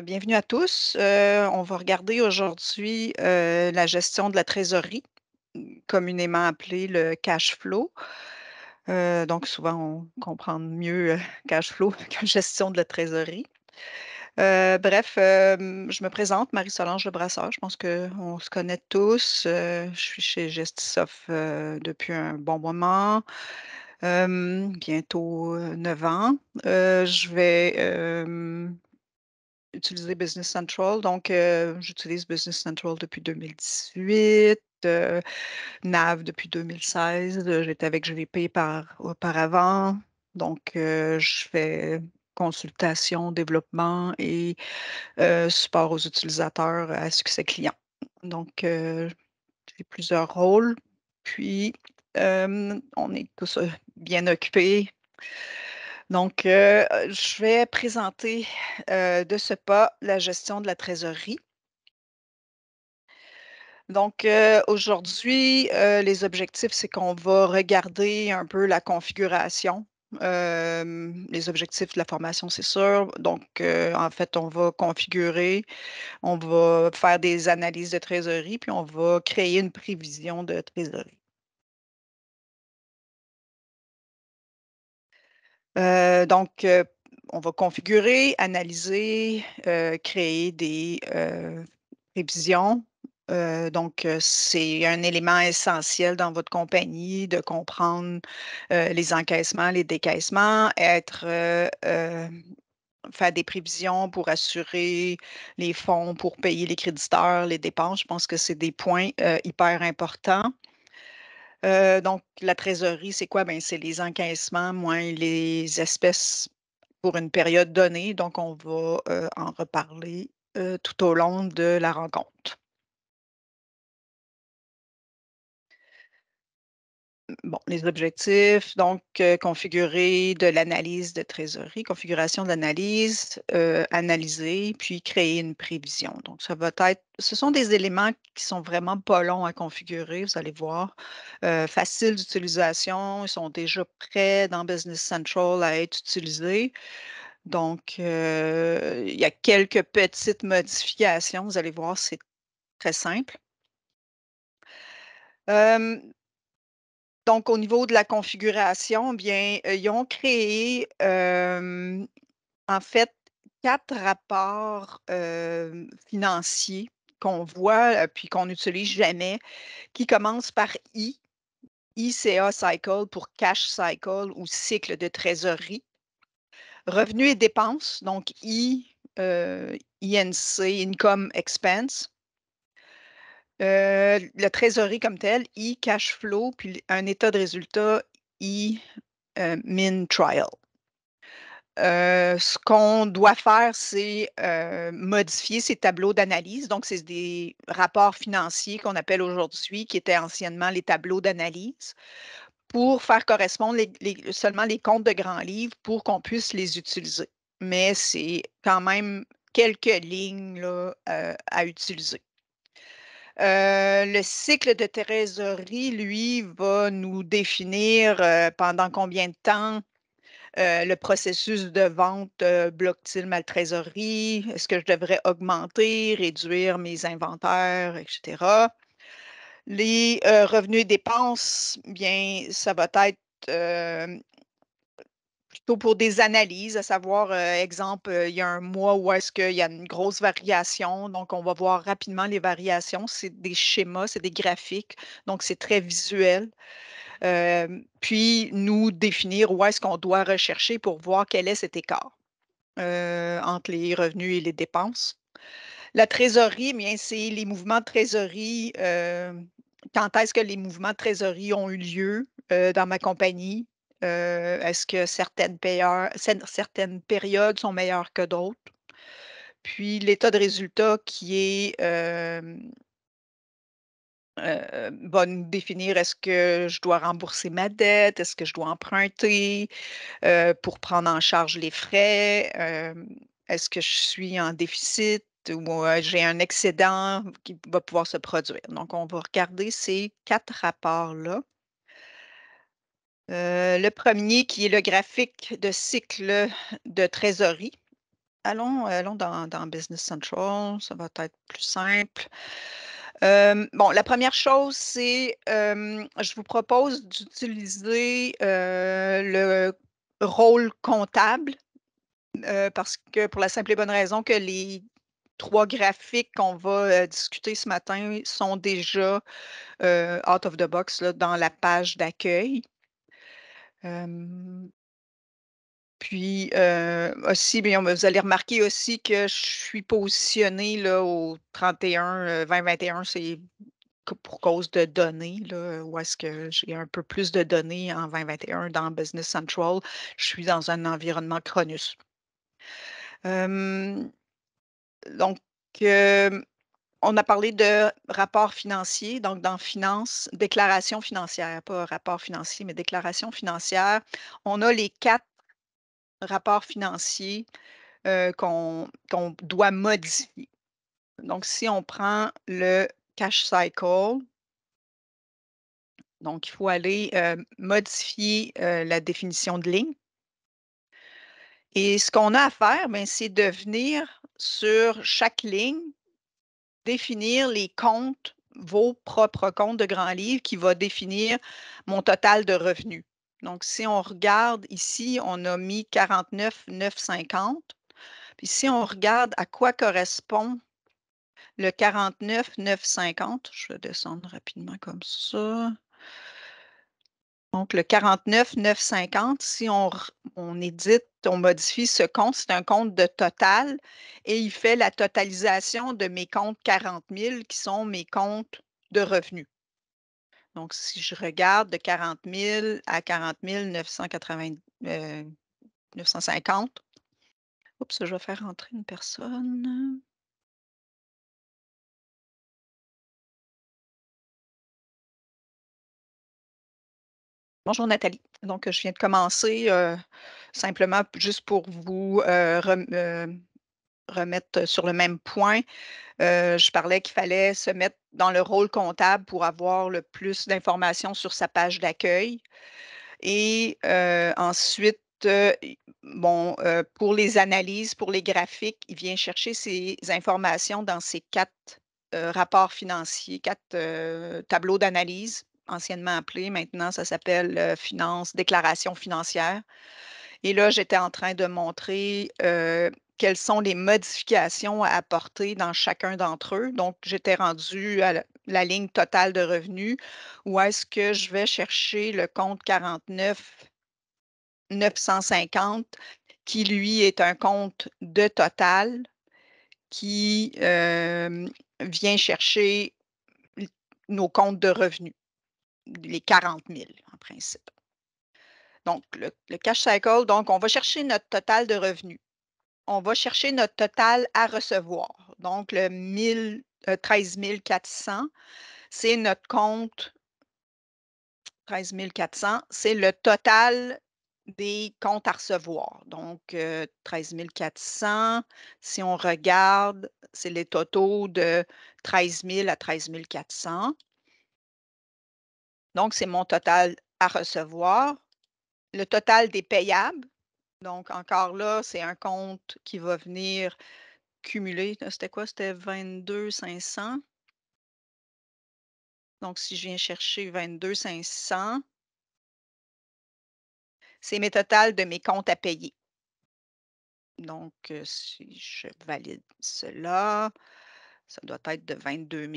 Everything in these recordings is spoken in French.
Bienvenue à tous. On va regarder aujourd'hui la gestion de la trésorerie, communément appelée le cash flow. Donc, souvent, on comprend mieux cash flow que gestion de la trésorerie. Bref, je me présente, Marie-Solange Lebrasseur. Je pense qu'on se connaît tous. Je suis chez Gestisoft depuis un bon moment, bientôt 9 ans. Je vais utiliser Business Central. Donc, j'utilise Business Central depuis 2018, NAV depuis 2016. J'étais avec GVP auparavant. Donc, je fais consultation, développement et support aux utilisateurs à succès client. Donc, j'ai plusieurs rôles. Puis, on est tous bien occupés. Donc, je vais présenter de ce pas la gestion de la trésorerie. Donc, aujourd'hui, les objectifs, c'est qu'on va regarder un peu la configuration. Les objectifs de la formation, c'est sûr. Donc, en fait, on va configurer, on va faire des analyses de trésorerie, puis on va créer une prévision de trésorerie. Donc, on va configurer, analyser, créer des prévisions. Donc, c'est un élément essentiel dans votre compagnie de comprendre les encaissements, les décaissements, faire des prévisions pour assurer les fonds, pour payer les créditeurs, les dépenses. Je pense que c'est des points hyper importants. Donc, la trésorerie, c'est quoi? Ben, c'est les encaissements moins les espèces pour une période donnée. Donc, on va en reparler tout au long de la rencontre. Bon, les objectifs, donc configurer de l'analyse de trésorerie, configuration de l'analyse, analyser, puis créer une prévision. Donc, ça va être, ce sont des éléments qui sont vraiment pas longs à configurer, vous allez voir. Faciles d'utilisation, ils sont déjà prêts dans Business Central à être utilisés. Donc, il y a quelques petites modifications, vous allez voir, c'est très simple. Donc, au niveau de la configuration, bien, ils ont créé, en fait, 4 rapports, financiers qu'on voit, puis qu'on n'utilise jamais, qui commencent par I, ICA Cycle pour Cash Cycle ou cycle de trésorerie. Revenus et dépenses, donc INC, Income Expense. La trésorerie comme telle, cash flow, puis un état de résultat, min trial. Ce qu'on doit faire, c'est modifier ces tableaux d'analyse. Donc, c'est des rapports financiers qu'on appelle aujourd'hui, qui étaient anciennement les tableaux d'analyse, pour faire correspondre seulement les comptes de grands livres pour qu'on puisse les utiliser. Mais c'est quand même quelques lignes là, à utiliser. Le cycle de trésorerie, lui, va nous définir pendant combien de temps le processus de vente bloque-t-il ma trésorerie? Est-ce que je devrais augmenter, réduire mes inventaires, etc. Les revenus et dépenses, bien, ça va être plutôt pour des analyses, à savoir, exemple, il y a un mois où est-ce qu'il y a une grosse variation, donc on va voir rapidement les variations. C'est des schémas, c'est des graphiques, donc c'est très visuel. Puis nous définir où est-ce qu'on doit rechercher pour voir quel est cet écart entre les revenus et les dépenses. La trésorerie, bien, c'est les mouvements de trésorerie. Quand est-ce que les mouvements de trésorerie ont eu lieu dans ma compagnie? Est-ce que certaines périodes sont meilleures que d'autres? Puis l'état de résultat qui est va nous définir est-ce que je dois rembourser ma dette, est-ce que je dois emprunter pour prendre en charge les frais, est-ce que je suis en déficit, ou j'ai un excédent qui va pouvoir se produire. Donc, on va regarder ces 4 rapports-là. Le premier qui est le graphique de cycle de trésorerie. Allons dans Business Central, ça va être plus simple. Bon, la première chose, c'est, je vous propose d'utiliser, le rôle comptable, parce que pour la simple et bonne raison que les 3 graphiques qu'on va, discuter ce matin sont déjà, out of the box là, dans la page d'accueil. Puis, aussi, bien, vous allez remarquer aussi que je suis positionnée là, au 31, 2021, c'est pour cause de données, là, où est-ce que j'ai un peu plus de données en 2021 dans Business Central. Je suis dans un environnement Cronus. Hem, donc, on a parlé de rapport financier, donc dans finance, déclaration financière, pas rapport financier, mais déclaration financière. On a les 4 rapports financiers, qu'on doit modifier. Donc, si on prend le cash cycle, donc il faut aller, modifier, la définition de ligne. Et ce qu'on a à faire, ben, c'est de venir sur chaque ligne, définir les comptes, vos propres comptes de grand livre qui va définir mon total de revenus. Donc, si on regarde ici, on a mis 49 950. Puis si on regarde à quoi correspond le 49 950, je vais descendre rapidement comme ça. Donc, le 49 950, si on édite, on modifie ce compte, c'est un compte de total et il fait la totalisation de mes comptes 40 000 qui sont mes comptes de revenus. Donc, si je regarde de 40 000 à 40 980, 950, oups, je vais faire entrer une personne. Bonjour Nathalie. Donc, je viens de commencer simplement juste pour vous remettre sur le même point. Je parlais qu'il fallait se mettre dans le rôle comptable pour avoir le plus d'informations sur sa page d'accueil. Et ensuite, bon, pour les analyses, pour les graphiques, il vient chercher ces informations dans ces 4 rapports financiers, 4 tableaux d'analyse, anciennement appelés. Maintenant, ça s'appelle déclaration financière. Et là, j'étais en train de montrer quelles sont les modifications à apporter dans chacun d'entre eux. Donc, j'étais rendue à la ligne totale de revenus où est-ce que je vais chercher le compte 49 950 qui, lui, est un compte de total qui vient chercher nos comptes de revenus, les 40 000 en principe. Donc, le cash cycle, donc, on va chercher notre total de revenus. On va chercher notre total à recevoir. Donc, le 13 400, c'est notre compte 13 400, c'est le total des comptes à recevoir. Donc, 13 400, si on regarde, c'est les totaux de 13 000 à 13 400. Donc, c'est mon total à recevoir. Le total des payables, donc encore là, c'est un compte qui va venir cumuler. C'était quoi? C'était 22 500. Donc, si je viens chercher 22 500, c'est mes totals de mes comptes à payer. Donc, si je valide cela, ça doit être de 22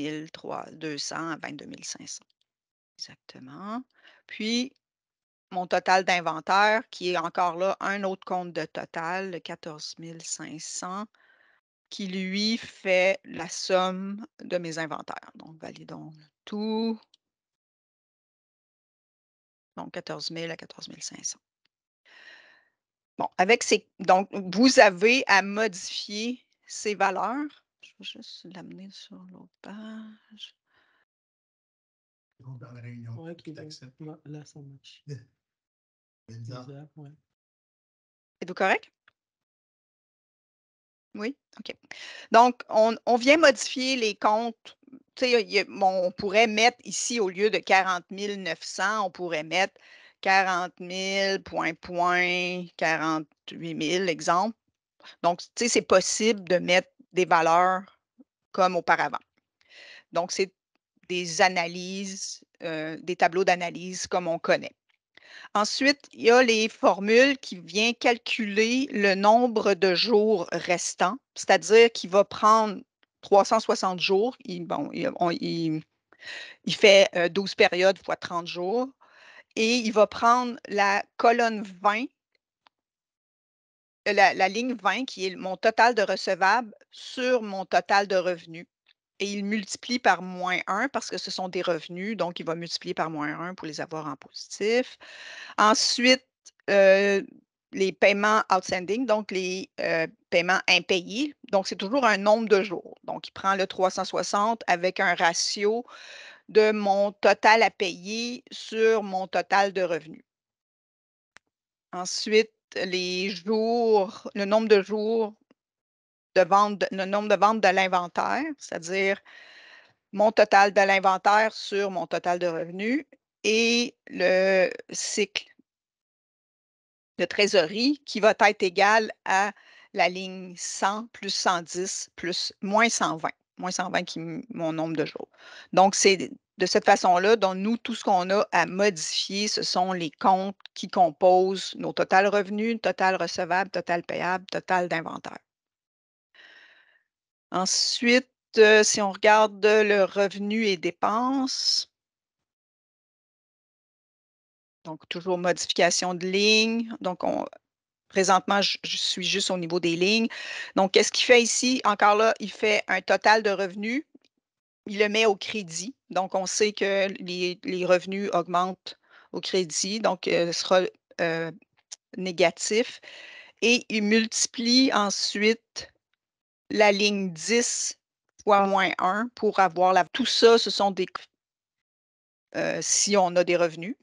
200 à 22 500. Exactement. Puis, mon total d'inventaire, qui est encore là un autre compte de total, le 14 500, qui lui fait la somme de mes inventaires. Donc, validons tout. Donc, 14 000 à 14 500. Bon, avec ces donc vous avez à modifier ces valeurs. Je vais juste l'amener sur l'autre page. Dans la réunion. Ouais, qui va. T'acceptes. Ouais, là, ça marche. Bizarre. Bizarre, ouais. Êtes-vous correct? Oui? OK. Donc, on vient modifier les comptes. Tu sais, bon, on pourrait mettre ici, au lieu de 40 900, on pourrait mettre 40 000, point, point, 48 000, exemple. Donc, tu sais, c'est possible de mettre des valeurs comme auparavant. Donc, c'est des analyses, des tableaux d'analyse comme on connaît. Ensuite, il y a les formules qui viennent calculer le nombre de jours restants, c'est-à-dire qu'il va prendre 360 jours. Bon, il fait 12 périodes fois 30 jours et il va prendre la colonne 20, la ligne 20 qui est mon total de recevables sur mon total de revenus. Et il multiplie par -1 parce que ce sont des revenus, donc il va multiplier par -1 pour les avoir en positif. Ensuite, les paiements outstanding, donc les paiements impayés. Donc, c'est toujours un nombre de jours. Donc, il prend le 360 avec un ratio de mon total à payer sur mon total de revenus. Ensuite, les jours, le nombre de jours de vente, le nombre de ventes de l'inventaire, c'est-à-dire mon total de l'inventaire sur mon total de revenus et le cycle de trésorerie qui va être égal à la ligne 100 plus 110 plus moins 120. Moins 120 qui est mon nombre de jours. Donc, c'est de cette façon-là, dont nous, tout ce qu'on a à modifier, ce sont les comptes qui composent nos total revenus, total recevable, total payable, total d'inventaire. Ensuite, si on regarde le revenu et dépenses, donc toujours modification de ligne. Donc, présentement, je suis juste au niveau des lignes. Donc, qu'est-ce qu'il fait ici? Encore là, il fait un total de revenus. Il le met au crédit. Donc, on sait que les revenus augmentent au crédit. Donc, ce sera négatif. Et il multiplie ensuite la ligne 10 fois -1 pour avoir la. Tout ça, ce sont des. Si on a des revenus,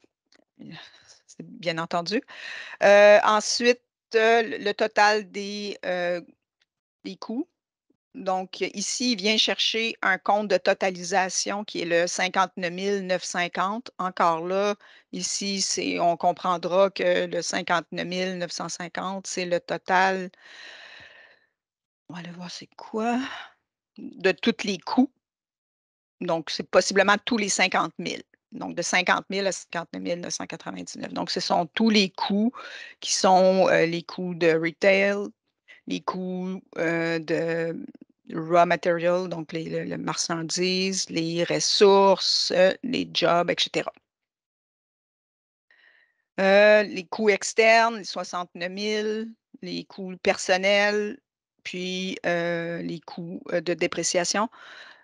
c'est bien entendu. Ensuite, le total des coûts. Donc, ici, il vient chercher un compte de totalisation qui est le 59 950. Encore là, ici, on comprendra que le 59 950, c'est le total. On va aller voir c'est quoi. De tous les coûts. Donc, c'est possiblement tous les 50 000. Donc, de 50 000 à 59 999. Donc, ce sont tous les coûts qui sont les coûts de retail, les coûts de raw material, donc les marchandises, les ressources, les jobs, etc. Les coûts externes, les 69 000, les coûts personnels, puis les coûts de dépréciation.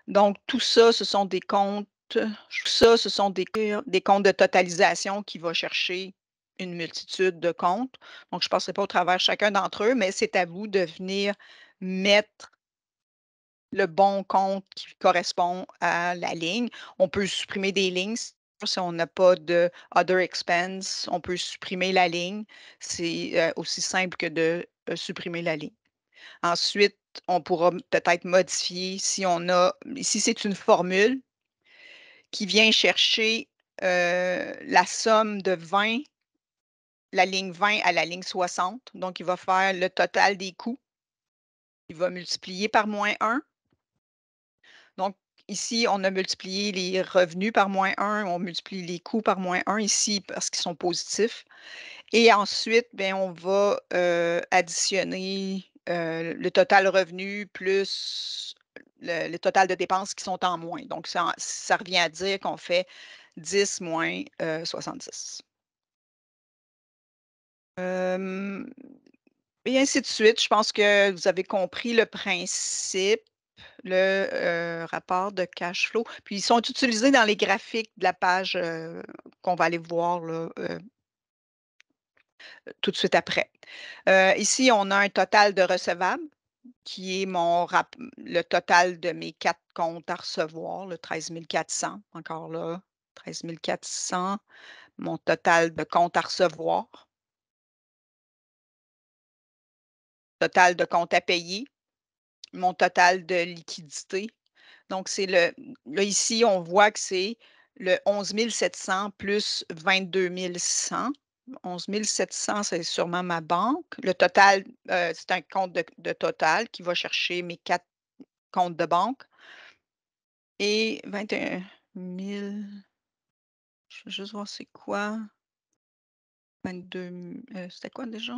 Donc, tout ça, ce sont des comptes, tout ça, ce sont des comptes de totalisation qui vont chercher une multitude de comptes. Donc, je ne passerai pas au travers chacun d'entre eux, mais c'est à vous de venir mettre le bon compte qui correspond à la ligne. On peut supprimer des lignes. Si on n'a pas de other expense, on peut supprimer la ligne. C'est aussi simple que de supprimer la ligne. Ensuite, on pourra peut-être modifier si on a, ici c'est une formule qui vient chercher la somme de 20, la ligne 20 à la ligne 60. Donc, il va faire le total des coûts. Il va multiplier par -1. Donc, ici, on a multiplié les revenus par -1, on multiplie les coûts par -1 ici parce qu'ils sont positifs. Et ensuite, ben, on va additionner le total revenu plus le total de dépenses qui sont en moins. Donc, ça revient à dire qu'on fait 10 moins 70. Euh, et ainsi de suite. Je pense que vous avez compris le principe, le rapport de cash flow. Puis, ils sont utilisés dans les graphiques de la page qu'on va aller voir là, tout de suite après. Ici, on a un total de recevables qui est le total de mes 4 comptes à recevoir, le 13 400, encore là, 13 400, mon total de comptes à recevoir, total de comptes à payer, mon total de liquidité. Donc, c'est le là, ici, on voit que c'est le 11 700 plus 22 100. 11 700, c'est sûrement ma banque. Le total, c'est un compte de Total qui va chercher mes 4 comptes de banque et 21 000, je veux juste voir c'est quoi? 22 c'était quoi déjà?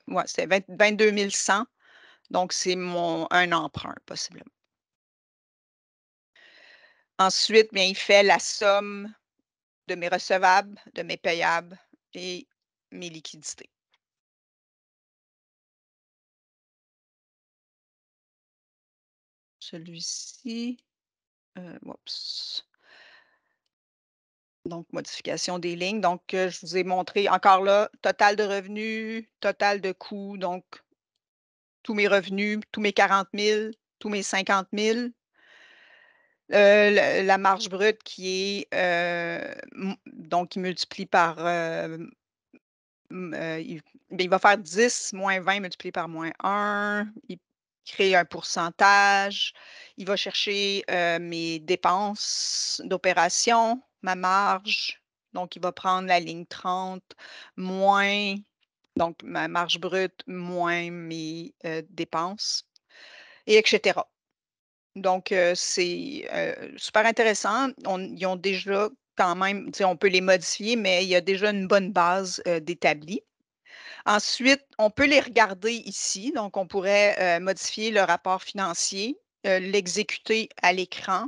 Ouais, c'était 22 100. Donc c'est un emprunt possiblement. Ensuite, bien, il fait la somme de mes recevables, de mes payables et mes liquidités. Celui-ci, oups, donc modification des lignes. Donc, je vous ai montré encore là, total de revenus, total de coûts, donc tous mes revenus, tous mes 40 000, tous mes 50 000. La marge brute qui est, donc il multiplie par, il va faire 10 moins 20 multiplié par moins 1. Il crée un pourcentage. Il va chercher, mes dépenses d'opération, ma marge. Donc, il va prendre la ligne 30 moins donc ma marge brute moins mes, dépenses et cetera. Donc, c'est, super intéressant. Ils ont déjà quand même, tu sais, on peut les modifier, mais il y a déjà une bonne base, d'établie. Ensuite, on peut les regarder ici. Donc, on pourrait, modifier le rapport financier, l'exécuter à l'écran,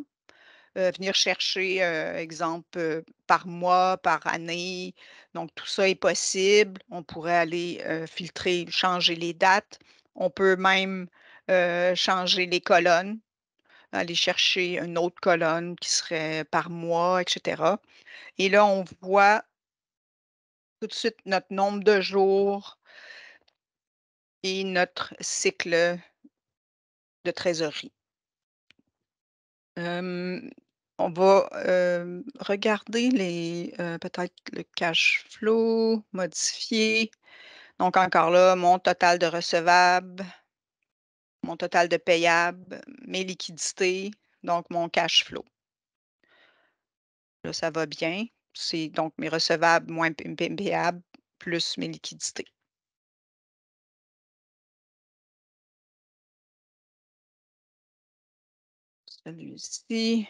venir chercher, exemple, par mois, par année. Donc, tout ça est possible. On pourrait aller, filtrer, changer les dates. On peut même, changer les colonnes, aller chercher une autre colonne qui serait par mois, et cetera. Et là, on voit tout de suite notre nombre de jours et notre cycle de trésorerie. Hem, on va, regarder peut-être le cash flow, modifier. Donc encore là, mon total de recevables, mon total de payables, mes liquidités, donc mon cash flow. Là, ça va bien. C'est donc mes recevables moins mes payables plus mes liquidités. Celui-ci,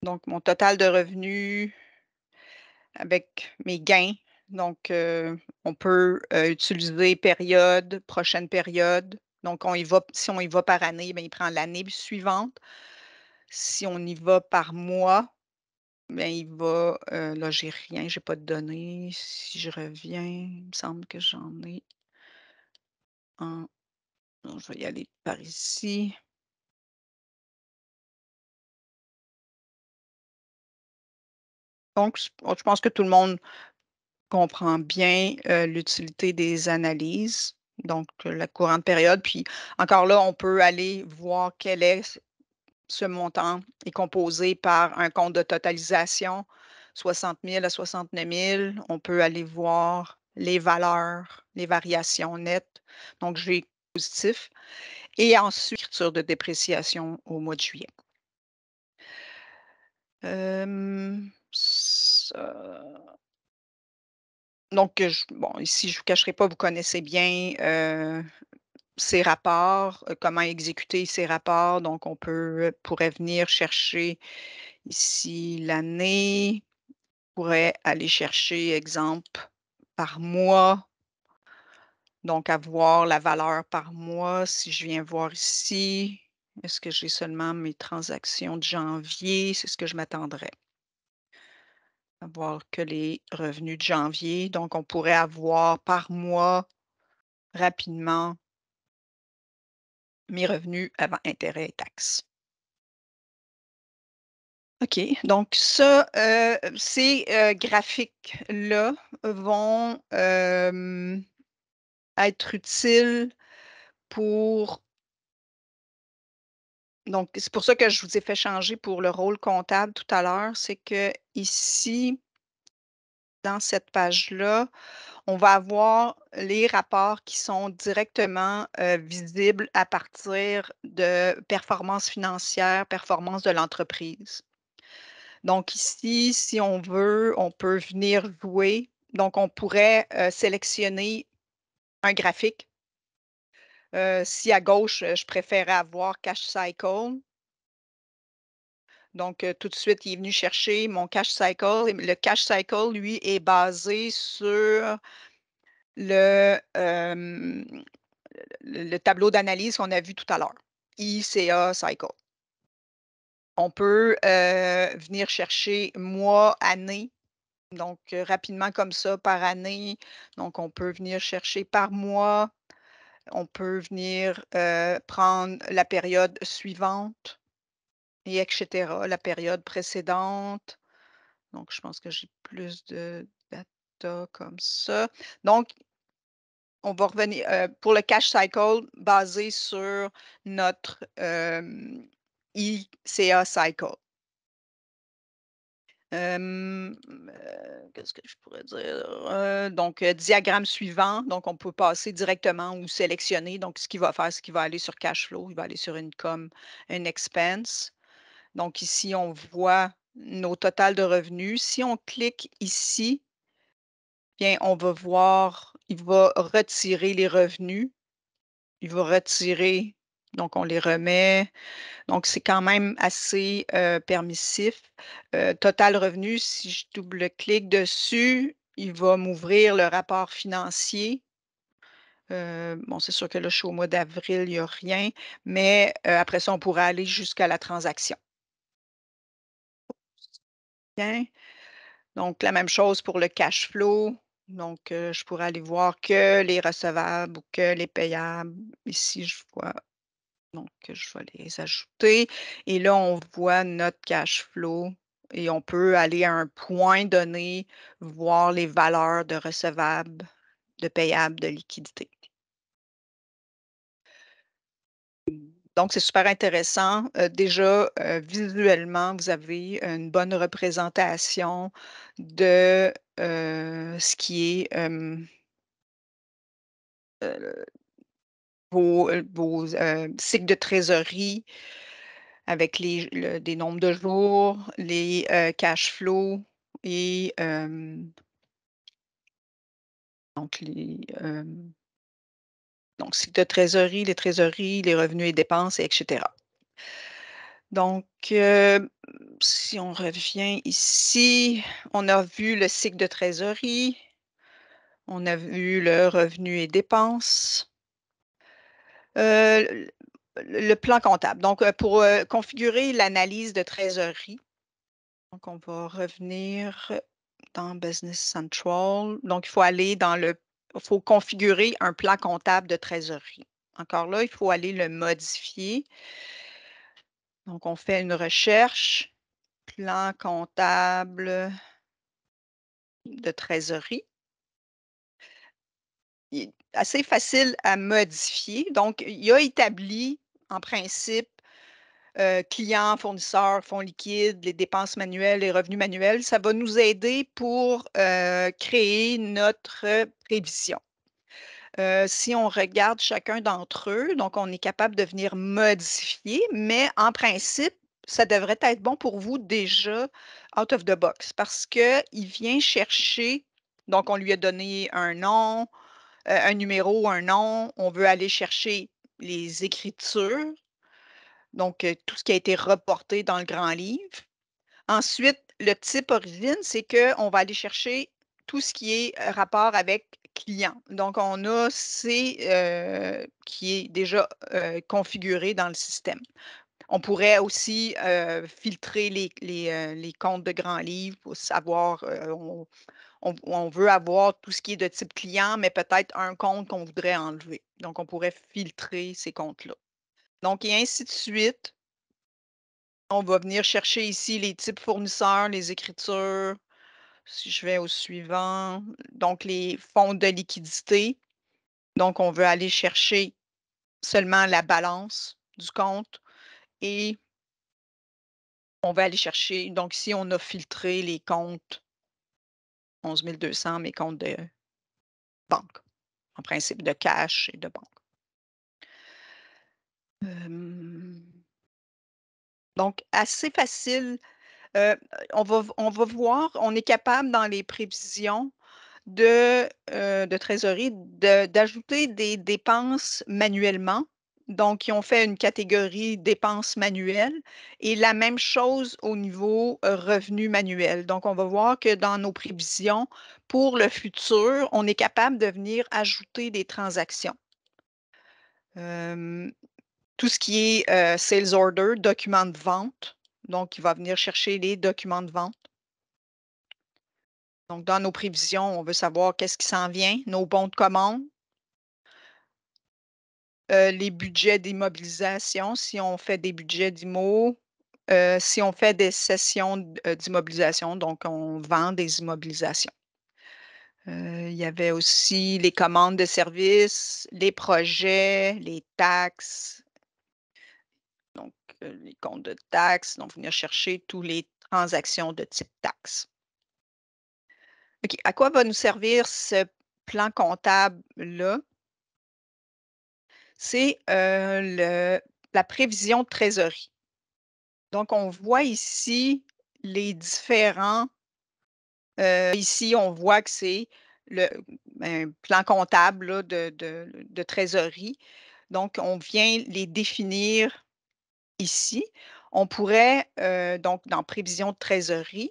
donc mon total de revenus avec mes gains. Donc, on peut, utiliser période, prochaine période. Donc, si on y va par année, bien, il prend l'année suivante. Si on y va par mois, bien, il va, là, j'ai rien, j'ai pas de données. Si je reviens, il me semble que j'en ai en non, je vais y aller par ici. Donc, je pense que tout le monde comprend bien, l'utilité des analyses, donc la courante période. Puis encore là, on peut aller voir quel est ce montant est composé par un compte de totalisation, 60 000 à 69 000. On peut aller voir les valeurs, les variations nettes. Donc, j'ai positif. Et ensuite, écriture de dépréciation au mois de juillet. Ça donc, bon, ici, je ne vous cacherai pas, vous connaissez bien, ces rapports, comment exécuter ces rapports. Donc, pourrait venir chercher ici l'année, pourrait aller chercher, exemple, par mois, donc avoir la valeur par mois. Si je viens voir ici, est-ce que j'ai seulement mes transactions de janvier? C'est ce que je m'attendrais. Avoir que les revenus de janvier. Donc, on pourrait avoir par mois rapidement mes revenus avant intérêts et taxes. OK, donc ça, ces, graphiques-là vont, être utiles pour donc c'est pour ça que je vous ai fait changer pour le rôle comptable tout à l'heure. C'est que ici, dans cette page-là, on va avoir les rapports qui sont directement, visibles à partir de performances financières, performances de l'entreprise. Donc ici, si on veut, on peut venir jouer. Donc on pourrait, sélectionner un graphique. Si à gauche, je préférais avoir cash cycle, donc tout de suite, il est venu chercher mon cash cycle et le cash cycle, lui, est basé sur le, le tableau d'analyse qu'on a vu tout à l'heure, ICA cycle. On peut, venir chercher mois, année, donc rapidement comme ça par année. Donc on peut venir chercher par mois. On peut venir, prendre la période suivante et et cetera, la période précédente. Donc je pense que j'ai plus de data comme ça. Donc on va revenir, pour le cash cycle basé sur notre, ICA cycle. Qu'est-ce que je pourrais dire? Donc, diagramme suivant, donc on peut passer directement ou sélectionner. Donc, ce qu'il va faire, c'est qu'il va aller sur cash flow, il va aller sur income and expense. Donc ici, on voit nos totals de revenus. Si on clique ici, bien, on va voir, il va retirer les revenus. Il va retirer, donc on les remet. Donc, c'est quand même assez, permissif. Total revenu, si je double-clique dessus, il va m'ouvrir le rapport financier. Bon, c'est sûr que là, je suis au mois d'avril, il y a rien, mais après ça, on pourrait aller jusqu'à la transaction. Bien. Donc, la même chose pour le cash flow. Donc, je pourrais aller voir que les recevables ou que les payables. Ici, je vois, donc je vais les ajouter et là, on voit notre cash flow et on peut aller à un point donné, voir les valeurs de recevables, de payables, de liquidités. Donc, c'est super intéressant. Déjà, visuellement, vous avez une bonne représentation de, ce qui est, vos, cycles de trésorerie avec des nombres de jours, les, cash flows et donc donc cycle de trésorerie, les trésoreries, les revenus et dépenses et cetera. Donc, si on revient ici, on a vu le cycle de trésorerie, on a vu le revenu et dépenses. L le plan comptable. Donc, pour, configurer l'analyse de trésorerie, donc on va revenir dans Business Central. Donc, il faut configurer un plan comptable de trésorerie. Encore là, il faut aller le modifier. Donc, on fait une recherche, plan comptable de trésorerie. Il est assez facile à modifier. Donc, il a établi en principe clients, fournisseurs, fonds liquides, les dépenses manuelles, les revenus manuels. Ça va nous aider pour créer notre prévision. Si on regarde chacun d'entre eux, donc on est capable de venir modifier, mais en principe, ça devrait être bon pour vous déjà out of the box parce qu'il vient chercher, donc on lui a donné un nom, un numéro, un nom, on veut aller chercher les écritures, donc tout ce qui a été reporté dans le grand livre. Ensuite, le type origine, c'est qu'on va aller chercher tout ce qui est rapport avec client. Donc, on a C qui est déjà configuré dans le système. On pourrait aussi filtrer les comptes de grands livres pour savoir, on veut avoir tout ce qui est de type client, mais peut-être un compte qu'on voudrait enlever. Donc, on pourrait filtrer ces comptes-là. Donc, et ainsi de suite. On va venir chercher ici les types fournisseurs, les écritures. Si je vais au suivant, donc les fonds de liquidité. Donc, on veut aller chercher seulement la balance du compte et on va aller chercher, donc ici, on a filtré les comptes. 11 200 mes comptes de banque, en principe de cash et de banque. Donc assez facile. On va voir, on est capable dans les prévisions de trésorerie d'ajouter des dépenses manuellement. Donc, ils ont fait une catégorie dépenses manuelles et la même chose au niveau revenu manuel. Donc, on va voir que dans nos prévisions pour le futur, on est capable de venir ajouter des transactions. Tout ce qui est sales order, document de vente. Donc, il va venir chercher les documents de vente. Donc, dans nos prévisions, on veut savoir qu'est-ce qui s'en vient, nos bons de commande, les budgets d'immobilisation, si on fait des budgets d'IMO, si on fait des sessions d'immobilisation, donc on vend des immobilisations. Il y avait aussi les commandes de services, les projets, les taxes, donc les comptes de taxes, donc venir chercher toutes les transactions de type taxe. OK, à quoi va nous servir ce plan comptable-là? C'est la prévision de trésorerie. Donc, on voit ici les différents. Ici, on voit que c'est le plan comptable là, de trésorerie. Donc, on vient les définir ici. On pourrait, donc, dans prévision de trésorerie,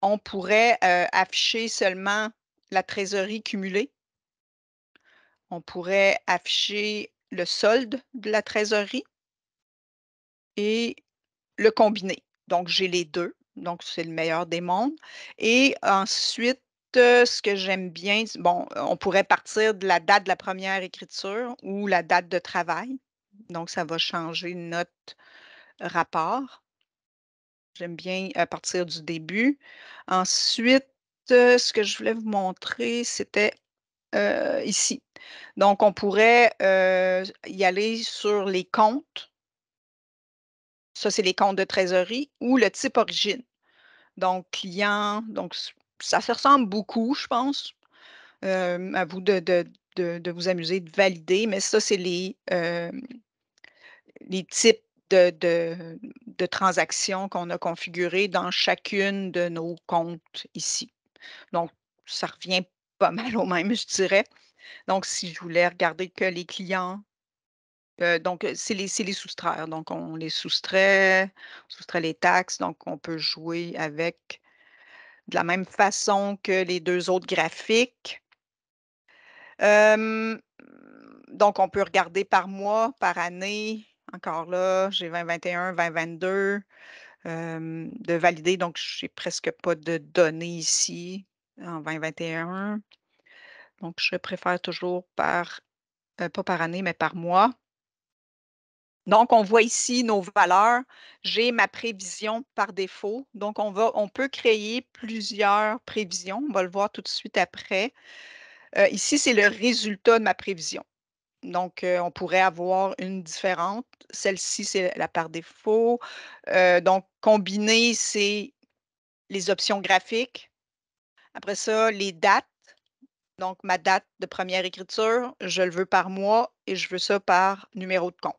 on pourrait afficher seulement la trésorerie cumulée. On pourrait afficher le solde de la trésorerie et le combiné. Donc, j'ai les 2. Donc, c'est le meilleur des mondes. Et ensuite, ce que j'aime bien, bon, on pourrait partir de la date de la première écriture ou la date de travail. Donc, ça va changer notre rapport. J'aime bien partir du début. Ensuite, ce que je voulais vous montrer, c'était ici. Donc, on pourrait y aller sur les comptes. Ça, c'est les comptes de trésorerie ou le type origine. Donc, client, donc ça se ressemble beaucoup, je pense. À vous de vous amuser, de valider, mais ça, c'est les types de transactions qu'on a configurées dans chacune de nos comptes ici. Donc, ça revient pas mal au même, je dirais. Donc, si je voulais regarder que les clients, donc, c'est les soustraire. Donc, on les soustrait les taxes. Donc, on peut jouer avec de la même façon que les 2 autres graphiques. Hem, donc, on peut regarder par mois, par année. Encore là, j'ai 2021, 2022, de valider. Donc, j'ai presque pas de données ici en 2021. Donc, je préfère toujours pas par année, mais par mois. Donc, on voit ici nos valeurs. J'ai ma prévision par défaut. Donc, on peut créer plusieurs prévisions. On va le voir tout de suite après. Ici, c'est le résultat de ma prévision. Donc, on pourrait avoir une différente. Celle-ci, c'est la par défaut. Donc, combiner, c'est les options graphiques. Après ça, les dates. Donc, ma date de première écriture, je le veux par mois et je veux ça par numéro de compte.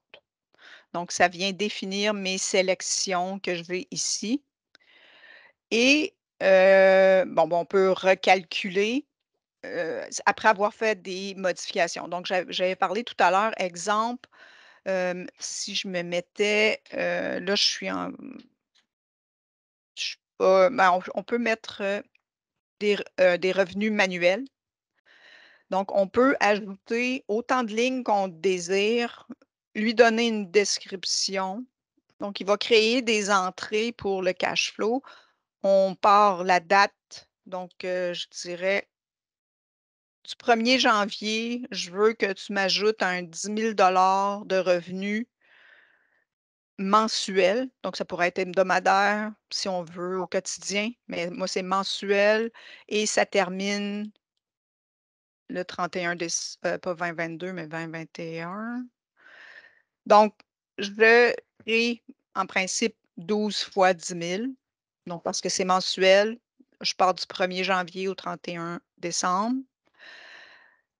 Donc, ça vient définir mes sélections que je vais ici. Et on peut recalculer après avoir fait des modifications. Donc, j'avais parlé tout à l'heure, exemple, si je me mettais, là, je suis pas, on peut mettre des revenus manuels. Donc, on peut ajouter autant de lignes qu'on désire, lui donner une description. Donc, il va créer des entrées pour le cash flow. On part la date, donc je dirais du 1er janvier, je veux que tu m'ajoutes un 10 000 de revenus mensuels. Donc, ça pourrait être hebdomadaire si on veut au quotidien, mais moi, c'est mensuel et ça termine le 31 pas 2022, mais 2021. Donc, je crée en principe 12 fois 10 000. Donc, parce que c'est mensuel, je pars du 1er janvier au 31 décembre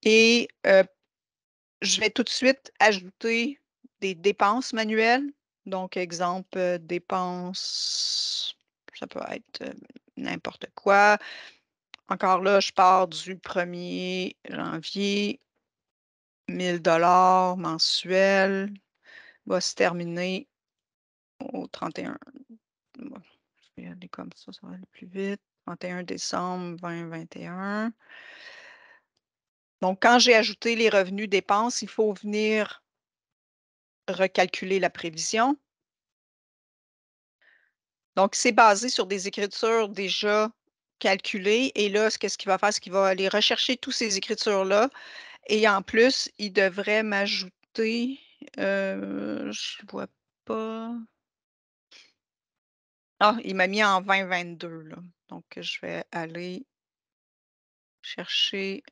et je vais tout de suite ajouter des dépenses manuelles. Donc, exemple, dépenses, ça peut être n'importe quoi. Encore là, je pars du 1er janvier, 1000 $ mensuels, va se terminer au 31. Bon, je vais y aller comme ça va aller plus vite. 31 décembre 2021. Donc, quand j'ai ajouté les revenus dépenses, il faut venir recalculer la prévision. Donc, c'est basé sur des écritures déjà calculées. Et là, qu'est-ce qu'il va faire? C'est qu'il va aller rechercher toutes ces écritures-là. Et en plus, il devrait m'ajouter, je vois pas. Ah, il m'a mis en 2022, là. Donc, je vais aller chercher,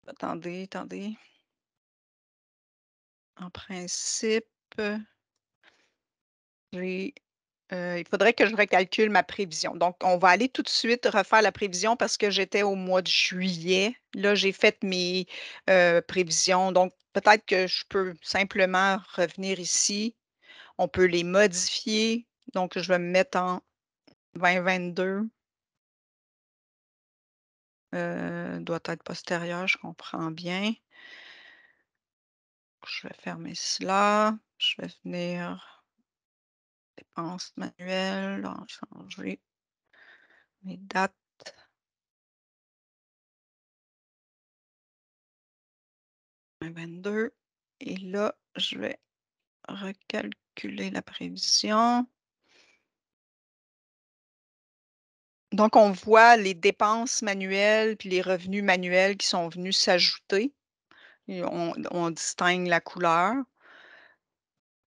attendez. En principe, j'ai il faudrait que je recalcule ma prévision. Donc, on va aller tout de suite refaire la prévision parce que j'étais au mois de juillet. Là, j'ai fait mes prévisions. Donc, peut-être que je peux simplement revenir ici. On peut les modifier. Donc, je vais me mettre en 2022. Doit être postérieur, je comprends bien. Je vais fermer cela. Je vais venir dépenses manuelles, changer mes dates. 2022. Et là, je vais recalculer la prévision. Donc, on voit les dépenses manuelles puis les revenus manuels qui sont venus s'ajouter. Et on distingue la couleur.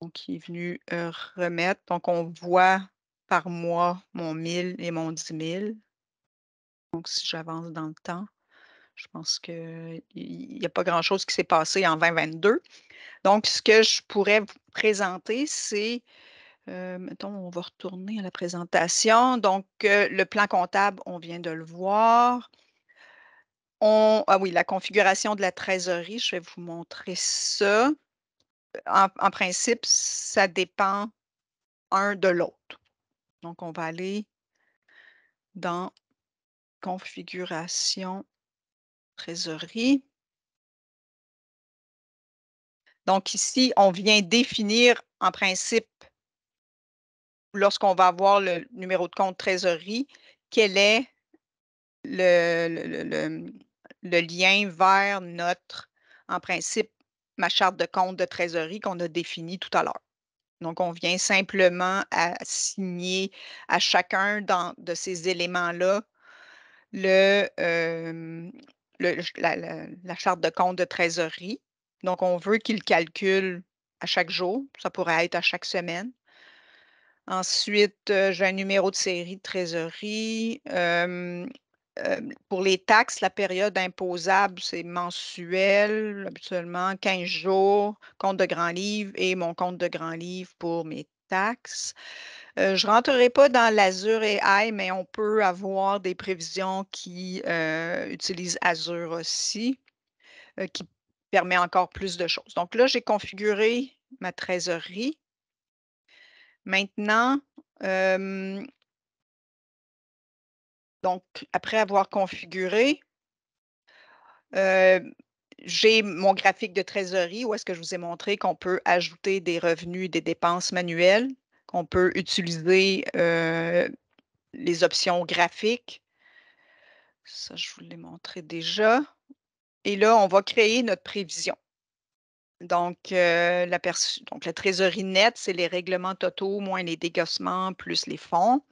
Donc, il est venu remettre. Donc, on voit par mois mon 1000 et mon 10 000. Donc, si j'avance dans le temps, je pense qu'il n'y a pas grand-chose qui s'est passé en 2022. Donc, ce que je pourrais vous présenter, c'est, mettons, on va retourner à la présentation. Donc, le plan comptable, on vient de le voir. Ah oui, la configuration de la trésorerie, je vais vous montrer ça. En principe, ça dépend un de l'autre. Donc, on va aller dans configuration trésorerie. Donc, ici, on vient définir en principe, lorsqu'on va avoir le numéro de compte trésorerie, quel est le lien vers notre, en principe, ma charte de compte de trésorerie qu'on a définie tout à l'heure. Donc, on vient simplement assigner à chacun de ces éléments-là la charte de compte de trésorerie. Donc, on veut qu'il calcule à chaque jour. Ça pourrait être à chaque semaine. Ensuite, j'ai un numéro de série de trésorerie. Pour les taxes, la période imposable, c'est mensuel, habituellement 15 jours, compte de grand livre et mon compte de grand livre pour mes taxes. Je ne rentrerai pas dans l'Azure AI, mais on peut avoir des prévisions qui utilisent Azure aussi, qui permet encore plus de choses. Donc là, j'ai configuré ma trésorerie. Maintenant, donc, après avoir configuré, j'ai mon graphique de trésorerie où est-ce que je vous ai montré qu'on peut ajouter des revenus et des dépenses manuelles, qu'on peut utiliser les options graphiques. Ça, je vous l'ai montré déjà. Et là, on va créer notre prévision. Donc, la trésorerie nette, c'est les règlements totaux moins les dégaussements plus les fonds.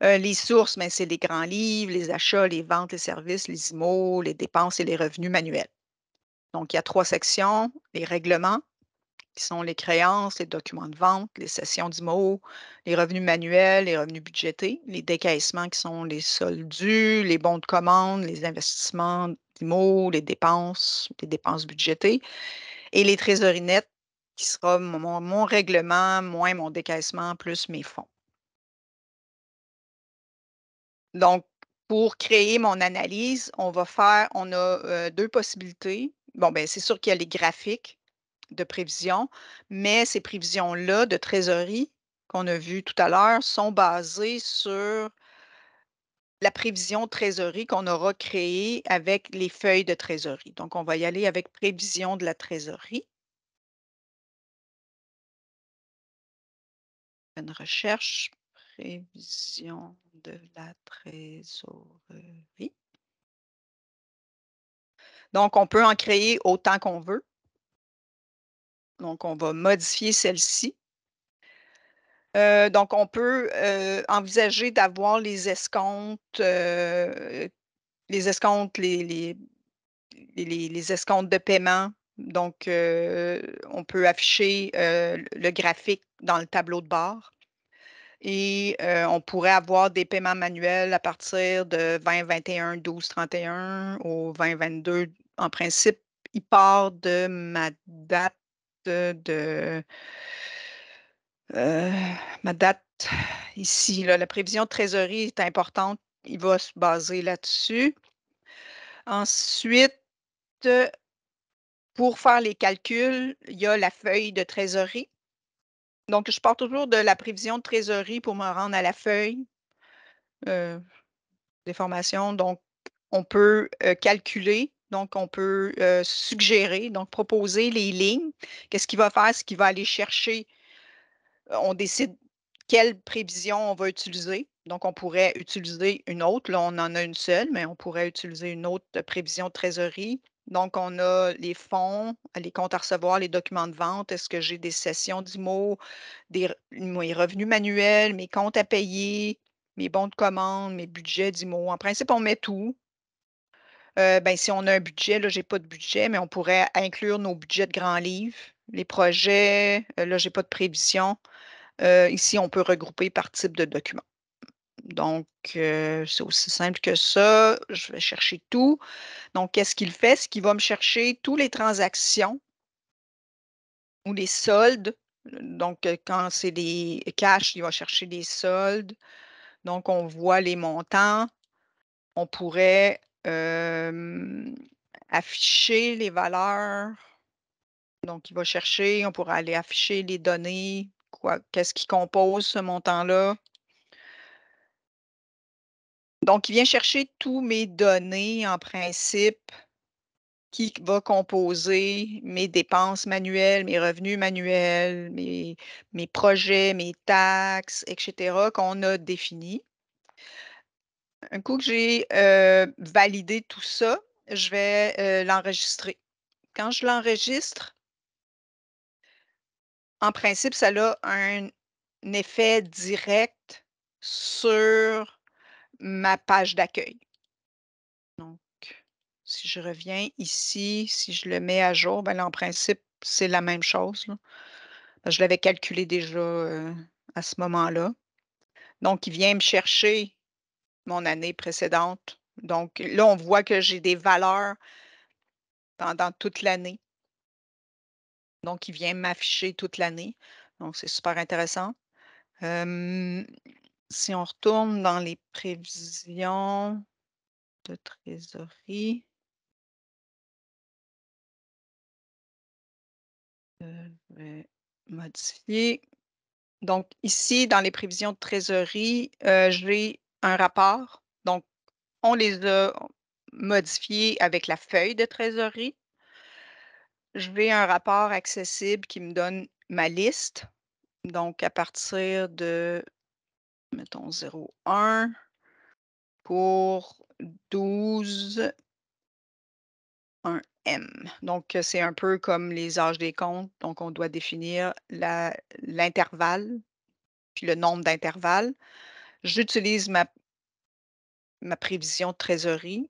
Les sources, ben, c'est les grands livres, les achats, les ventes, les services, les IMO, les dépenses et les revenus manuels. Donc, il y a 3 sections. Les règlements, qui sont les créances, les documents de vente, les cessions d'IMO, les revenus manuels, les revenus budgétés, les décaissements qui sont les soldes dus, les bons de commande, les investissements d'IMO, les dépenses budgétées et les trésoreries nettes qui sera mon règlement moins mon décaissement plus mes fonds. Donc, pour créer mon analyse, on a 2 possibilités. Bon, ben, c'est sûr qu'il y a les graphiques de prévision, mais ces prévisions-là de trésorerie qu'on a vues tout à l'heure sont basées sur la prévision de trésorerie qu'on aura créée avec les feuilles de trésorerie. Donc, on va y aller avec prévision de la trésorerie. Une recherche, prévision de la trésorerie. Donc, on peut en créer autant qu'on veut. Donc, on va modifier celle-ci. Donc, on peut envisager d'avoir les escomptes, les escomptes de paiement. Donc, on peut afficher le graphique dans le tableau de bord et on pourrait avoir des paiements manuels à partir de 2021, 12, 31 au 2022. En principe, il part de ma date de ma date ici, là, la prévision de trésorerie est importante. Il va se baser là-dessus. Ensuite, pour faire les calculs, il y a la feuille de trésorerie. Donc, je pars toujours de la prévision de trésorerie pour me rendre à la feuille des formations. Donc, on peut calculer, donc on peut suggérer, donc proposer les lignes. Qu'est-ce qu'il va faire? Ce qu'il va aller chercher. On décide quelle prévision on va utiliser. Donc, on pourrait utiliser une autre. Là, on en a une seule, mais on pourrait utiliser une autre prévision de trésorerie. Donc, on a les fonds, les comptes à recevoir, les documents de vente. Est-ce que j'ai des sessions d'IMO, mes revenus manuels, mes comptes à payer, mes bons de commande, mes budgets d'IMO? En principe, on met tout. Ben, si on a un budget, là, je n'ai pas de budget, mais on pourrait inclure nos budgets de grands livres. Les projets, là, je n'ai pas de prévision. Ici, on peut regrouper par type de document. Donc, c'est aussi simple que ça. Je vais chercher tout. Donc, qu'est-ce qu'il fait? C'est qu'il va me chercher toutes les transactions ou les soldes. Donc, quand c'est des cash, il va chercher les soldes. Donc, on voit les montants. On pourrait afficher les valeurs. Donc, il va chercher, on pourrait aller afficher les données, qu'est-ce qui compose ce montant-là. Donc, il vient chercher tous mes données en principe qui va composer mes dépenses manuelles, mes revenus manuels, mes projets, mes taxes, etc., qu'on a définis. Un coup que j'ai validé tout ça, je vais l'enregistrer. Quand je l'enregistre, en principe, ça a un effet direct sur ma page d'accueil. Donc, si je reviens ici, si je le mets à jour, ben là, en principe, c'est la même chose, là. Je l'avais calculé déjà à ce moment-là. Donc, il vient me chercher mon année précédente. Donc, là, on voit que j'ai des valeurs pendant toute l'année. Donc, il vient m'afficher toute l'année. Donc, c'est super intéressant. Si on retourne dans les prévisions de trésorerie, je vais modifier. Donc, ici, dans les prévisions de trésorerie, j'ai un rapport. Donc, on les a modifiés avec la feuille de trésorerie. Je vais un rapport accessible qui me donne ma liste. Donc, à partir de, mettons, 0,1 pour 12, un M. Donc, c'est un peu comme les âges des comptes. Donc, on doit définir l'intervalle, puis le nombre d'intervalles. J'utilise ma prévision de trésorerie,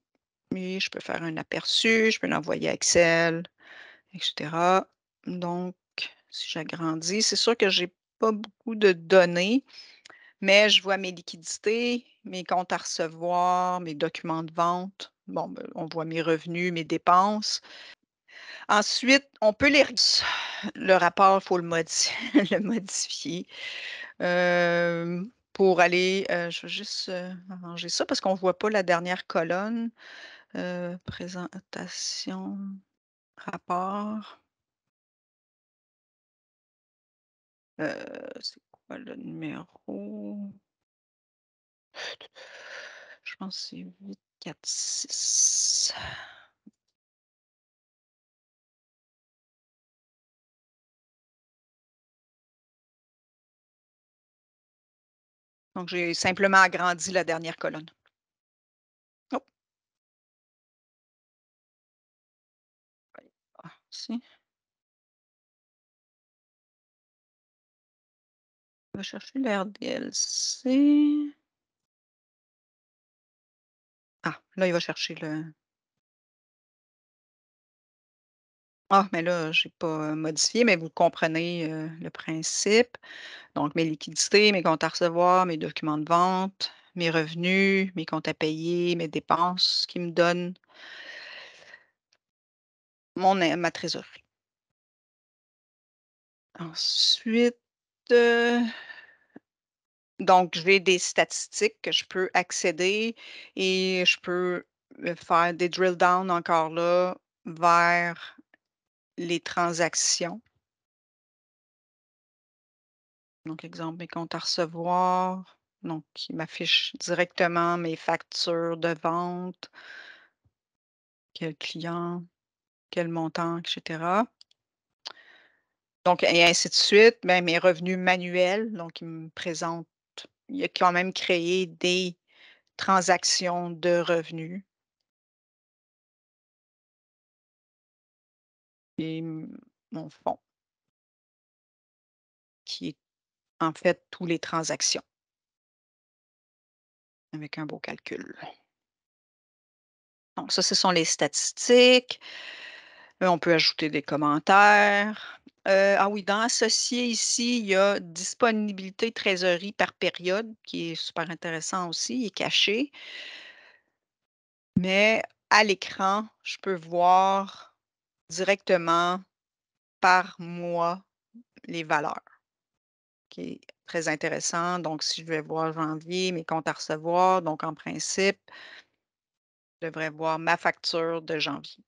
mais je peux faire un aperçu, je peux l'envoyer à Excel, etc. Donc, si j'agrandis, c'est sûr que je n'ai pas beaucoup de données, mais je vois mes liquidités, mes comptes à recevoir, mes documents de vente. Bon, ben, on voit mes revenus, mes dépenses. Ensuite, on peut les le rapport, il faut le modifier le modifier, pour aller, je vais juste, arranger ça parce qu'on ne voit pas la dernière colonne. Présentation, rapport, c'est quoi le numéro? Je pense que c'est 846. Donc j'ai simplement agrandi la dernière colonne. Oh, si, on va chercher l'RDLC. Ah, là, il va chercher le mais là, j'ai pas, modifié, mais vous comprenez, le principe. Donc mes liquidités, mes comptes à recevoir, mes documents de vente, mes revenus, mes comptes à payer, mes dépenses, ce qui me donne ma trésorerie. Ensuite, heu, donc j'ai des statistiques que je peux accéder et je peux, faire des drill down encore là vers les transactions. Donc exemple, mes comptes à recevoir, donc il m'affiche directement mes factures de vente, quel client, quel montant, et cetera. Donc et ainsi de suite. Ben, mes revenus manuels, donc il a quand même créé des transactions de revenus et mon fonds qui est en fait tous les transactions avec un beau calcul. Donc ça, ce sont les statistiques. On peut ajouter des commentaires. Ah oui, dans associés ici, il y a disponibilité trésorerie par période qui est super intéressant aussi, il est caché. Mais à l'écran, je peux voir directement par mois les valeurs, qui est très intéressant. Donc, si je vais voir janvier, mes comptes à recevoir, donc en principe, je devrais voir ma facture de janvier.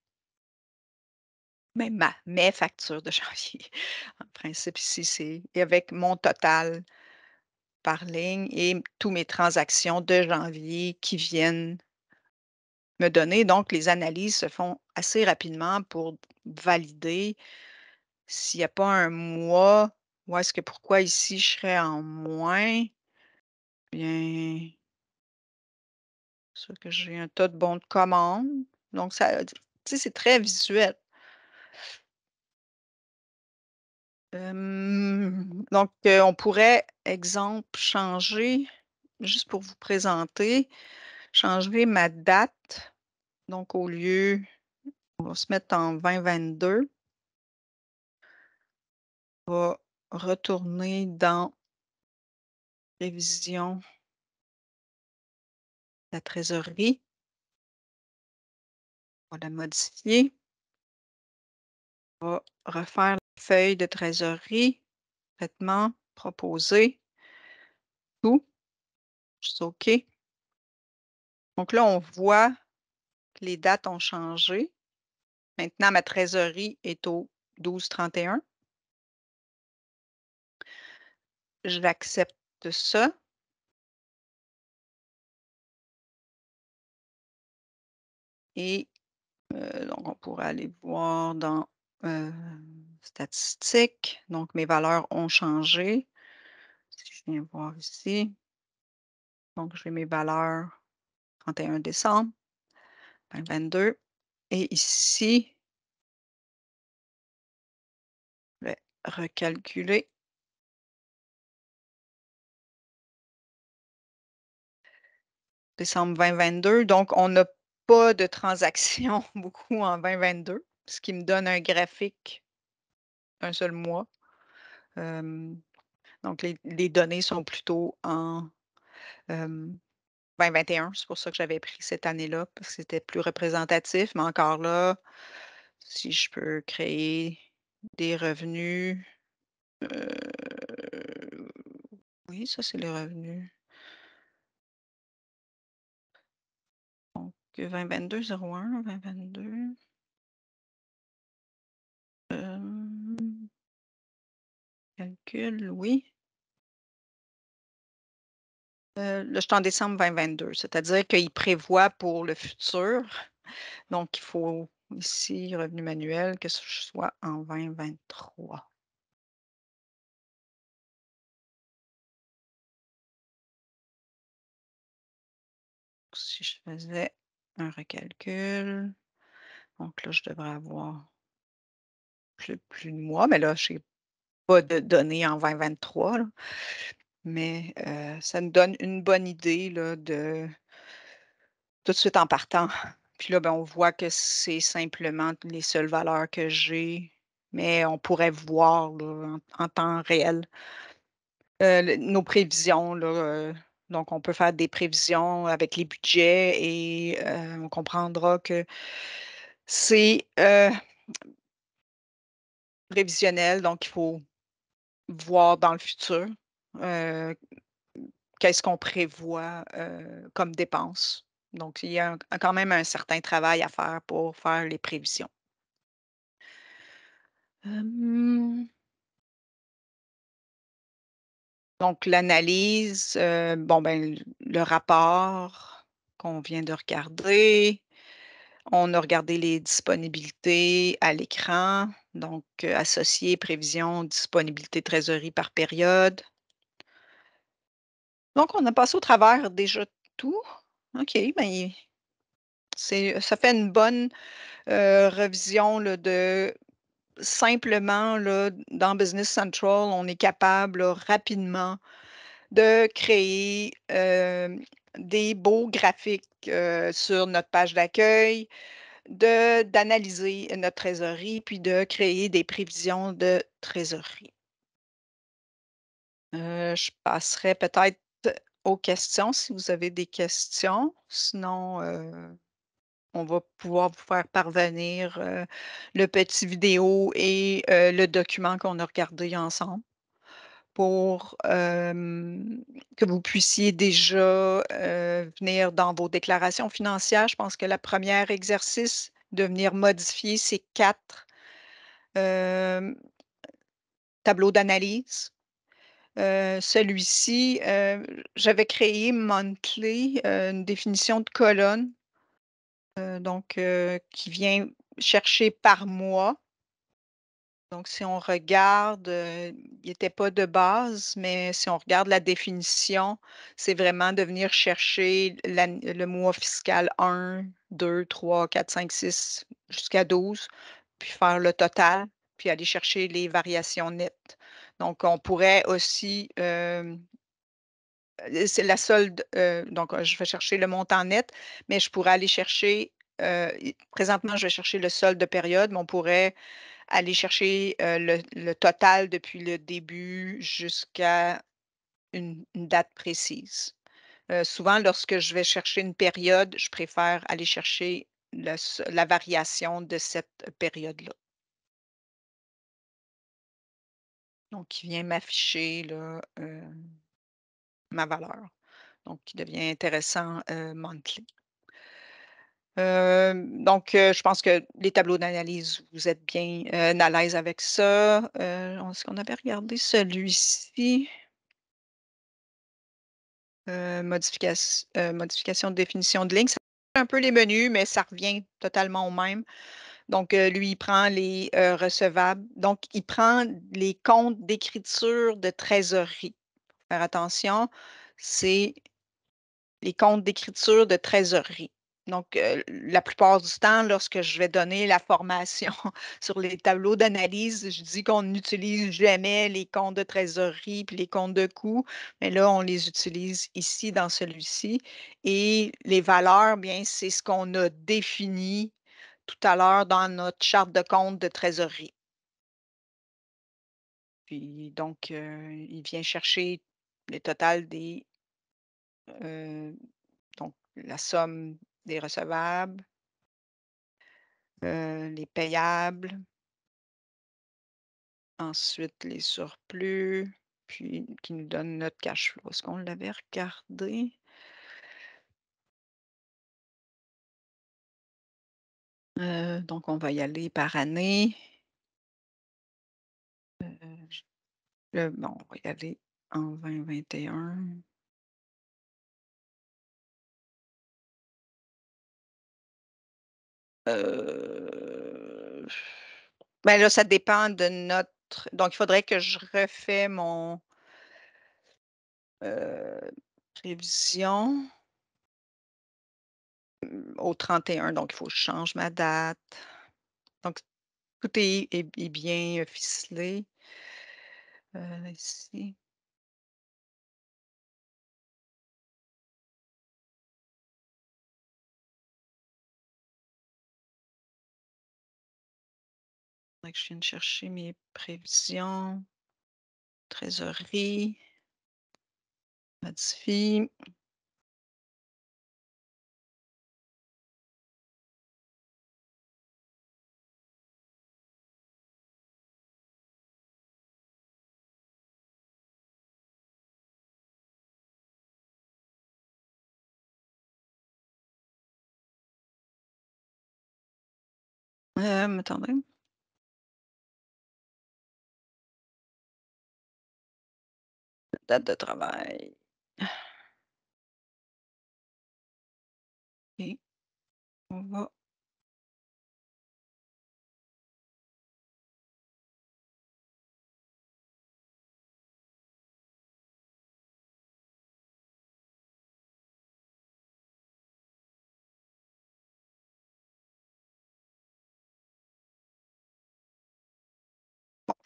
Mes factures de janvier. En principe, ici, c'est et avec mon total par ligne et tous mes transactions de janvier qui viennent me donner. Donc, les analyses se font assez rapidement pour valider s'il y a pas un mois où est-ce que pourquoi ici je serais en moins? Bien, sûr que j'ai un tas de bons de commande. Donc ça, tu sais, c'est très visuel. Donc, on pourrait, exemple, changer, juste pour vous présenter, changer ma date. Donc au lieu on va se mettre en 2022. On va retourner dans révision de la trésorerie. On va la modifier. On va refaire la feuille de trésorerie, traitement, proposer, tout, juste OK. Donc là, on voit que les dates ont changé. Maintenant, ma trésorerie est au 12/31. J'accepte ça et donc on pourrait aller voir dans, heu, statistiques. Donc mes valeurs ont changé. Si je viens voir ici, donc j'ai mes valeurs 31 décembre 2022 et ici, je vais recalculer décembre 2022. Donc on n'a pas de transactions beaucoup en 2022, ce qui me donne un graphique d'un seul mois. Hem, donc les données sont plutôt en, 2021. C'est pour ça que j'avais pris cette année-là, parce que c'était plus représentatif. Mais encore là, si je peux créer des revenus, heu, oui, ça, c'est les revenus. Donc 2022-01, 2022, hem, calcul, oui. Là, je suis en décembre 2022, c'est-à-dire qu'il prévoit pour le futur, donc il faut ici, revenu manuel, que ce soit en 2023. Si je faisais un recalcul, donc là, je devrais avoir plus de mois, mais là, je n'ai pas de données en 2023 là, mais ça nous donne une bonne idée là de tout de suite en partant. Puis là, ben, on voit que c'est simplement les seules valeurs que j'ai, mais on pourrait voir là, en temps réel, nos prévisions là, donc on peut faire des prévisions avec les budgets et on comprendra que c'est, prévisionnel, donc il faut voir dans le futur, heu, qu'est-ce qu'on prévoit, comme dépenses. Donc il y a quand même un certain travail à faire pour faire les prévisions. Hem, donc l'analyse, bon, ben, le rapport qu'on vient de regarder. On a regardé les disponibilités à l'écran, donc associé, prévision, disponibilité, trésorerie par période. Donc on a passé au travers déjà tout. OK, ben, ça fait une bonne, revision là de simplement là, dans Business Central, on est capable là, rapidement de créer, des beaux graphiques, sur notre page d'accueil, d'analyser notre trésorerie, puis de créer des prévisions de trésorerie. Je passerai peut-être aux questions si vous avez des questions. Sinon, on va pouvoir vous faire parvenir, le petit vidéo et le document qu'on a regardé ensemble pour, que vous puissiez déjà, venir dans vos déclarations financières. Je pense que la première exercice, de venir modifier ces 4 hem, tableaux d'analyse. Celui-ci, j'avais créé monthly, une définition de colonne, donc qui vient chercher par mois. Donc si on regarde, il était pas de base, mais si on regarde la définition, c'est vraiment de venir chercher le mois fiscal 1, 2, 3, 4, 5, 6 jusqu'à 12, puis faire le total, puis aller chercher les variations nettes. Donc on pourrait aussi, c'est la solde, donc je vais chercher le montant net, mais je pourrais aller chercher, présentement, je vais chercher le solde de période, mais on pourrait aller chercher, le total depuis le début jusqu'à une date précise. Souvent, lorsque je vais chercher une période, je préfère aller chercher la variation de cette période-là. Donc qui vient m'afficher là, ma valeur, donc qui devient intéressant, monthly. Donc je pense que les tableaux d'analyse, vous êtes bien, à l'aise avec ça. Est-ce qu'on avait regardé celui-ci? Modification de définition de ligne, ça change un peu les menus, mais ça revient totalement au même. Donc lui, il prend les, recevables. Donc il prend les comptes d'écriture de trésorerie. Faire attention, c'est les comptes d'écriture de trésorerie. Donc, la plupart du temps, lorsque je vais donner la formation sur les tableaux d'analyse, je dis qu'on n'utilise jamais les comptes de trésorerie puis les comptes de coûts, mais là, on les utilise ici dans celui-ci. Et les valeurs, bien, c'est ce qu'on a défini tout à l'heure dans notre charte de compte de trésorerie. Puis donc, il vient chercher le total des, heu, donc la somme des recevables, les payables, Ensuite, les surplus, puis qui nous donnent notre cash flow. Est-ce qu'on l'avait regardé? Donc on va y aller par année. J bon, on va y aller en 2021. Heu, ben, là, ça dépend de notre donc il faudrait que je refais mon, heu, prévision, au 31, donc il faut que je change ma date. Donc tout est bien, ficelé. Ici, faudrait que je vienne chercher mes prévisions, trésorerie, modifie. Attendez, date de travail. OK, on va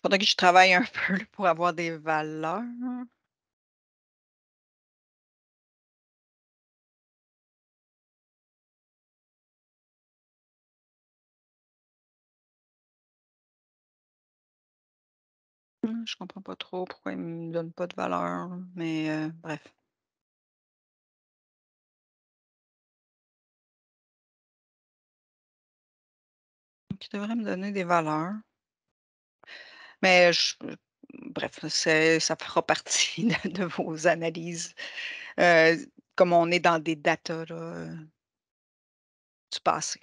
faudrait que je travaille un peu là pour avoir des valeurs. Je comprends pas trop pourquoi ils me donnent pas de valeur, mais bref. Donc ils devraient me donner des valeurs, mais bref, ça fera partie de vos analyses, heu, comme on est dans des datas là, du passé.